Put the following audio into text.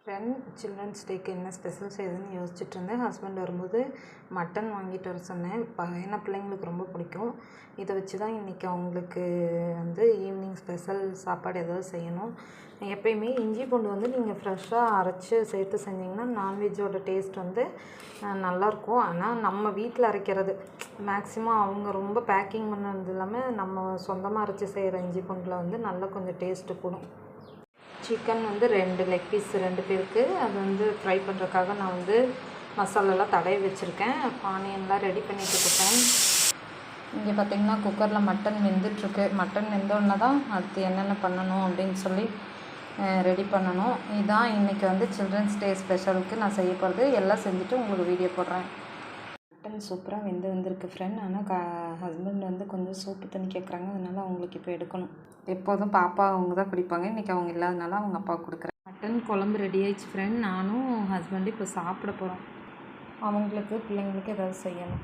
Friend children's டேக்கு என்ன special செய்யுதுன்னு யோசிச்சுட்டு இருந்தேன். ஹஸ்பண்ட் வரும்போது மட்டன் வாங்கிட்டு வர சொன்னேன். ஏன்னா பிள்ளைங்களுக்கு ரொம்ப பிடிக்கும். இதை வச்சு தான் இன்றைக்கி அவங்களுக்கு ஈவினிங் ஸ்பெஷல் சாப்பாடு ஏதாவது செய்யணும். எப்பயுமே இஞ்சி பூண்டு நீங்கள் ஃப்ரெஷ்ஷாக அரைச்சி சேர்த்து செஞ்சிங்கன்னா நான்வெஜ்ஜோட டேஸ்ட் நல்லாயிருக்கும். ஆனால் நம்ம வீட்டில் அரைக்கிறது மேக்ஸிமம் அவங்க ரொம்ப பேக்கிங் பண்ணது இல்லாமல் நம்ம சொந்தமாக அரைச்சி செய்கிற இஞ்சி பூண்டில் நல்லா கொஞ்சம் டேஸ்ட்டு கூடும். சிக்கன் 2 லெக் பீஸ் 2 பேருக்கு அது ஃப்ரை பண்ணுறதுக்காக நான் மசாலாலாம் தடவி வச்சுருக்கேன். ஆனியன்லாம் ரெடி பண்ணிட்டு இருக்கேன். இங்கே பார்த்திங்கன்னா குக்கரில் மட்டன் வெந்துட்டுருக்கு. மட்டன் வெந்தோடனே தான் அடுத்து என்னென்ன பண்ணணும் அப்படின்னு சொல்லி ரெடி பண்ணணும். இதுதான் இன்றைக்கி சில்ட்ரன்ஸ் டே ஸ்பெஷலுக்கு நான் செய்ய போகிறது. எல்லாம் செஞ்சுட்டு உங்களுக்கு வீடியோ போடுறேன். மட்டன் சூப்பராக வந்திருக்கு ஃப்ரெண்ட். ஆனால் ஹஸ்பண்ட் கொஞ்சம் சூப்பு தண்ணி கேட்குறாங்க. அதனால் அவங்களுக்கு இப்போ எடுக்கணும். எப்போதும் பாப்பா அவங்க தான் குடிப்பாங்க. இன்றைக்கி அவங்க இல்லாதனால அவங்க அப்பாவுக்கு கொடுக்குறேன். மட்டன் குழம்பு ரெடி ஆயிடுச்சு ஃப்ரெண்ட். நானும் ஹஸ்பண்டும் இப்போ சாப்பிட போகிறோம். அவங்களுக்கு பிள்ளைங்களுக்கு ஏதாவது செய்யணும்.